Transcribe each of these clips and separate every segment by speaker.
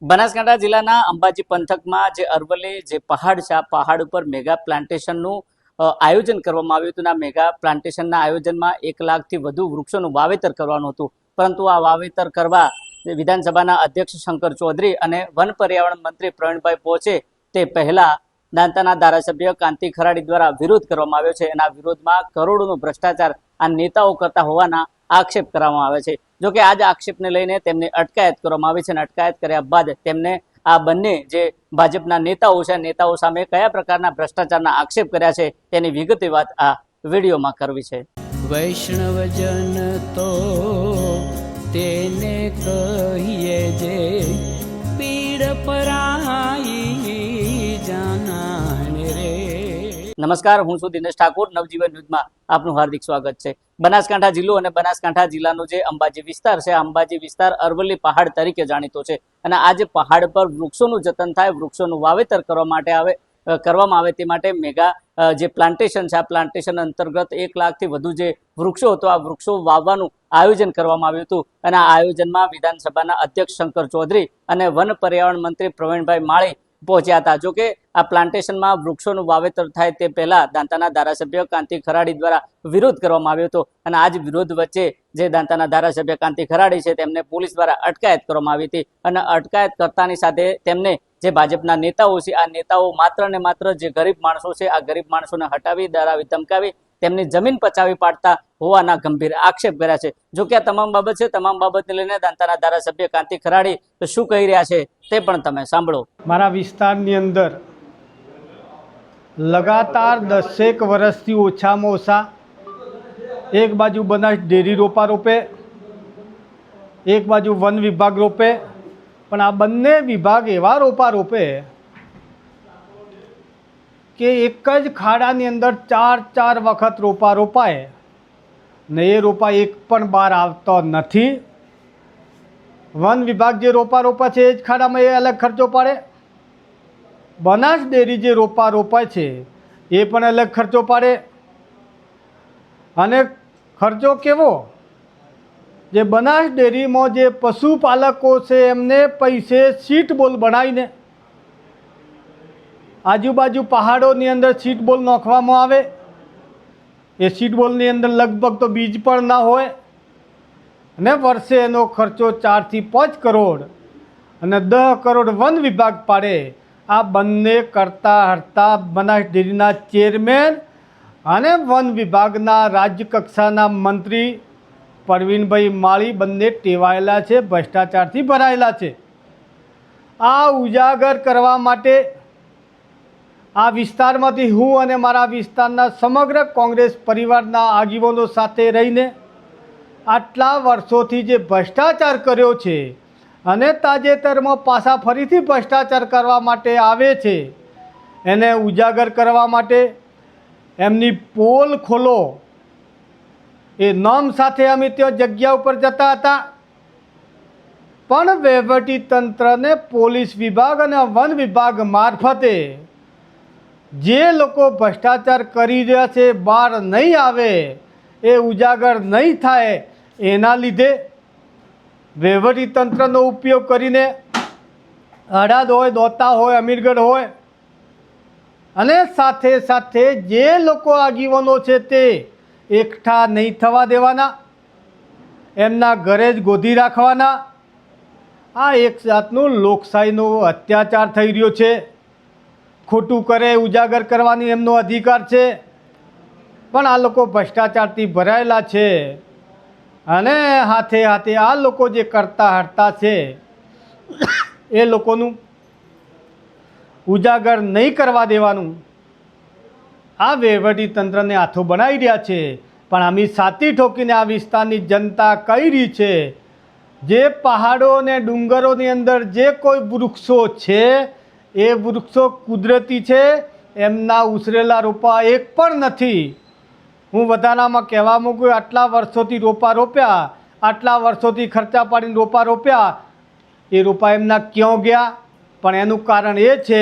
Speaker 1: બનાસકાંઠા જિલ્લાના અંબાજી પંથકમાં જે અરવલ્લી જે પહાડ છે આ પહાડ ઉપર મેગા પ્લાન્ટેશનનું આયોજન કરવામાં આવ્યું હતું. આ મેગા પ્લાન્ટેશનના આયોજનમાં 1 લાખથી વધુ વૃક્ષોનું વાવેતર કરવાનું હતું, પરંતુ આ વાવેતર કરવા વિધાનસભાના અધ્યક્ષ શંકર ચૌધરી અને વન પર્યાવરણ મંત્રી પ્રવીણભાઈ પહોંચે તે પહેલા દાંતાના ધારાસભ્ય કાંતિ ખરાડી દ્વારા વિરોધ કરવામાં આવ્યો છે. એના વિરોધમાં કરોડોનો ભ્રષ્ટાચાર આ નેતાઓ કરતા હોવાના આક્ષેપ કરવામાં આવે છે. જો કે આ જ આક્ષેપને લઈને તેમને અટકાયત કરવામાં આવી છે અને અટકાયત કર્યા બાદ તેમને આ બંને જે ભાજપના નેતાઓ છે નેતાઓ સામે કયા પ્રકારના ભ્રષ્ટાચારના આક્ષેપ કર્યા છે તેની વિગતે વાત આ વિડીયોમાં કરવી છે.
Speaker 2: વૈષ્ણવજન તો તેને કહીએ જે પીડ પરાઈ જાનાને રે.
Speaker 1: નમસ્કાર, હું છું દિનેશ ઠાકોર. નવજીવન ન્યૂઝમાં આપનું હાર્દિક સ્વાગત છે. બનાસકાંઠા જિલ્લો અને બનાસકાંઠા જિલ્લાનો જે અંબાજી વિસ્તાર છે, અંબાજી વિસ્તાર અરવલ્લી પહાડ તરીકે જાણીતો છે અને આ જે પહાડ પર વૃક્ષોનું જતન થાય, વૃક્ષોનું વાવેતર કરવામાં આવે તે માટે મેગા જે પ્લાન્ટેશન છે આ પ્લાન્ટેશન અંતર્ગત 1 લાખથી વધુ જે વૃક્ષો હતો આ વૃક્ષો વાવવાનું આયોજન કરવામાં આવ્યું હતું અને આ આયોજનમાં વિધાનસભાના અધ્યક્ષ શંકર ચૌધરી અને વન પર્યાવરણ મંત્રી પ્રવીણભાઈ માળી પહોંચ્યા હતા. જો કે આ પ્લાન્ટેશનમાં વૃક્ષોનું વાવેતર થાય તે પહેલા દાંતાના ધારાસભ્ય કાંતિ ખરાડી દ્વારા વિરોધ કરવામાં આવ્યો હતો અને આ જ વિરોધ વચ્ચે જે દાંતાના ધારાસભ્ય કાંતિ ખરાડી છે તેમને પોલીસ દ્વારા અટકાયત કરવામાં આવી હતી અને અટકાયત કરતાની સાથે તેમને જે ભાજપના નેતાઓ છે આ નેતાઓ માત્ર ને માત્ર જે ગરીબ માણસો છે આ ગરીબ માણસોને હટાવી, ડરાવી, ધમકાવી તેમની જમીન પચાવી પાડતા હોવાના ગંભીર આક્ષેપ કર્યા છે. જો કે આ તમામ બાબત છે, તમામ બાબતને લઈને દાંતાના ધારાસભ્ય કાંતિ ખરાડી શું કહી રહ્યા છે તે પણ તમે સાંભળો.
Speaker 3: મારા વિસ્તારની અંદર લગાતાર 10 વર્ષથી ઓછામાં ઓછા એક બાજુ બનાસ ડેરી રોપે, એક બાજુ વન વિભાગ રોપે, પણ આ બંને વિભાગ એવા રોપે કે એક જ ખાડાની અંદર 4 વખત રોપાય ને એ રોપા એક પણ બહાર આવતો નથી. વન વિભાગ જે રોપા છે એ જ ખાડામાં એ અલગ ખર્ચો પાડે, બનાસ ડેરી જે રોપાય છે એ પણ અલગ ખર્ચો પાડે. અને ખર્ચો કેવો, જે બનાસ ડેરીમાં જે પશુપાલકો છે એમને પૈસે સીટ બોલ બનાવીને આજુબાજુ પહાડોની અંદર સીટ બોલ નાખવામાં આવે. એ સીટ બોલની અંદર લગભગ તો બીજ પણ ના હોય અને વર્ષે એનો ખર્ચો 4 થી 5 કરોડ અને 10 કરોડ વન વિભાગ પાડે. આ બંને કરતા હરતા બનાસ ડેરીના ચેરમેન અને વન વિભાગના રાજ્ય કક્ષાના મંત્રી પ્રવીણભાઈ માળી બંને ટેવાયેલા છે, ભ્રષ્ટાચારથી ભરાયેલા છે. આ ઉજાગર કરવા માટે આ વિસ્તારમાંથી હું અને મારા વિસ્તારના સમગ્ર કોંગ્રેસ પરિવારના આગેવાનો સાથે રહીને આટલા વર્ષોથી જે ભ્રષ્ટાચાર કર્યો છે અને તાજેતરમાં પાછા ફરીથી ભ્રષ્ટાચાર કરવા માટે આવે છે એને ઉજાગર કરવા માટે એમની પોલ ખોલો એ નામ સાથે અમે ત્યાં જગ્યા ઉપર જતા હતા, પણ વહીવટીતંત્રને પોલીસ વિભાગ અને વન વિભાગ મારફતે જે લોકો ભ્રષ્ટાચાર કરી રહ્યા છે બહાર નહીં આવે, એ ઉજાગર નહીં થાય, એના લીધે વહીવટીતંત્રનો ઉપયોગ કરીને હળાદ હોય, દોતા હોય, અમીરગઢ હોય અને સાથે સાથે જે લોકો આગેવાનો છે તે એકઠા નહીં થવા દેવાના, એમના ઘરે જ ગોધી રાખવાના. આ એક જાતનું લોકશાહીનો અત્યાચાર થઈ રહ્યો છે. ખોટું કરે ઉજાગર કરવાની એમનો અધિકાર છે, પણ આ લોકો ભ્રષ્ટાચારથી ભરાયેલા છે અને હાથે હાથે આ લોકો જે કરતા હરતા છે એ લોકોનું ઉજાગર નહીં કરવા દેવાનું આ વહીવટીતંત્રને હાથો બનાવી રહ્યા છે. પણ આમી સાતી ઠોકીને આ વિસ્તારની જનતા કહી રહી છે જે પહાડો અને ડુંગરોની અંદર જે કોઈ વૃક્ષો છે એ વૃક્ષો કુદરતી છે, એમના ઉછરેલા રોપા એક પણ નથી. હું વધારામાં કહેવા માંગુ, આટલા વર્ષોથી રોપ્યા, આટલા વર્ષોથી ખર્ચા પાડીને રોપ્યા, એ રોપા એમના ક્યાં ગયા? પણ એનું કારણ એ છે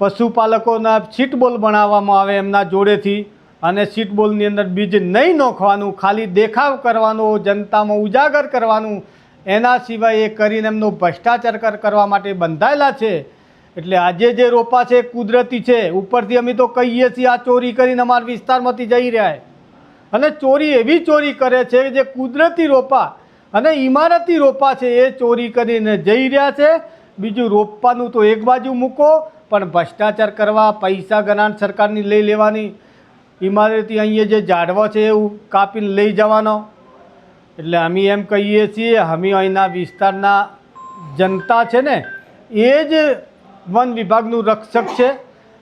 Speaker 3: પશુપાલકોના સીટબોલ બનાવવામાં આવે એમના જોડેથી અને સીટબોલની અંદર બીજ નહીં નાખવાનું, ખાલી દેખાવ કરવાનો, જનતામાં ઉજાગર કરવાનું, એના સિવાય એ કરીને એમનો ભ્રષ્ટાચાર કરવા માટે બંધાયેલા છે. એટલે આજે જે રોપા છે એ કુદરતી છે. ઉપરથી અમે તો કહીએ છીએ આ ચોરી કરીને અમારા વિસ્તારમાંથી જઈ રહ્યા છે, અને ચોરી એવી ચોરી કરે છે કે જે કુદરતી રોપા અને ઇમારતી રોપા છે એ ચોરી કરીને જઈ રહ્યા છે. બીજું રોપવાનું તો એક બાજુ મૂકો, પણ ભ્રષ્ટાચાર કરવા, પૈસા ગણાણ સરકારની લઈ લેવાની, ઇમારતી અહીંયા જે ઝાડવા છે એવું કાપીને લઈ જવાનો. એટલે અમે એમ કહીએ છીએ, અમે અહીંના વિસ્તારના જનતા છે ને એ જ વન વિભાગનું રક્ષક છે,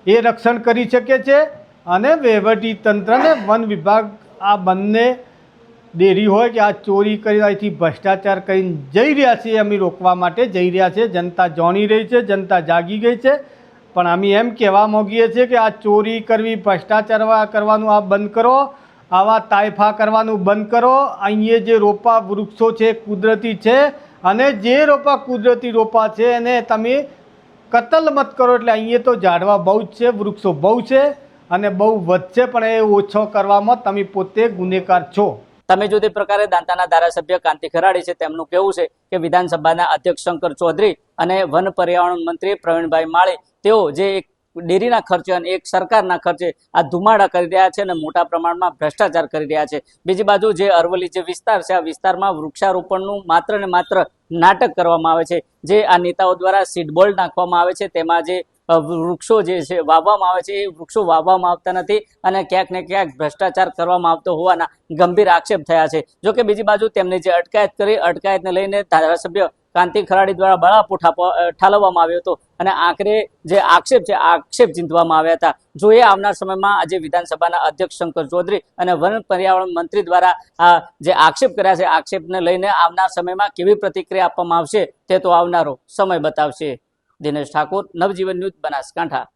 Speaker 3: એ રક્ષણ કરી શકે છે. અને વહીવટી તંત્રને વન વિભાગ આ બંને દેરી હોય કે આ ચોરી કરી અહીંથી ભ્રષ્ટાચાર કરીને જઈ રહ્યા છીએ, અમે રોકવા માટે જઈ રહ્યા છે. જનતા જાણી રહી છે, જનતા જાગી ગઈ છે. પણ અમે એમ કહેવા માગીએ છીએ કે આ ચોરી કરવી, ભ્રષ્ટાચાર કરવાનું આ બંધ કરો, આવા તાયફા કરવાનું બંધ કરો. અહીંયા જે રોપા વૃક્ષો છે કુદરતી છે, અને જે રોપા કુદરતી રોપા છે એને તમે કતલ મત કરો. એટલે અહીંયા તો ઝાડવા બહુ જ છે, વૃક્ષો બહુ છે અને બહુ વધશે, પણ એ ઓછો કરવામાં તમે પોતે ગુનેગાર છો.
Speaker 1: તમે જો તે પ્રકારે દાંતાના ધારાસભ્ય કાંતિ ખરાડી છે તેમનું કહેવું છે કે વિધાનસભાના અધ્યક્ષ શંકર ચૌધરી અને વન પર્યાવરણ મંત્રી પ્રવીણભાઈ માળી તેઓ જે એક ડેરીના ખર્ચે અને એક સરકારના ખર્ચે આ ધુમાડા કરી રહ્યા છે અને મોટા પ્રમાણમાં ભ્રષ્ટાચાર કરી રહ્યા છે. બીજી બાજુ જે અરવલ્લી જે વિસ્તાર છે, આ વિસ્તારમાં વૃક્ષારોપણનું માત્ર ને માત્ર નાટક કરવામાં આવે છે. જે આ નેતાઓ દ્વારા સીડબોલ્ડ નાખવામાં આવે છે, તેમાં જે વૃક્ષો જે છે વાવવામાં આવે છે એ વૃક્ષો વાવવામાં આવતા નથી અને ક્યાંક ને ક્યાંક ભ્રષ્ટાચાર કરવામાં આવતો હોવાના ગંભીર આક્ષેપ થયા છે. જો કે બીજી બાજુ તેમની જે અટકાયત કરી, અટકાયતને લઈને ધારાસભ્ય કાંતિ ખરાડી દ્વારા બળાપો ઠાલવવામાં આવ્યો હતો અને આખરે જે આક્ષેપ છે આક્ષેપ ચીંધવામાં આવ્યા હતા. જોઈએ આવનાર સમયમાં આજે વિધાનસભાના અધ્યક્ષ શંકર ચૌધરી અને વન પર્યાવરણ મંત્રી દ્વારા આ જે આક્ષેપ કર્યા છે, આક્ષેપને લઈને આવનાર સમયમાં કેવી પ્રતિક્રિયા આપવામાં આવશે તે તો આવનારો સમય બતાવશે. દિનેશ ઠાકોર, નવજીવન ન્યૂઝ, બનાસકાંઠા.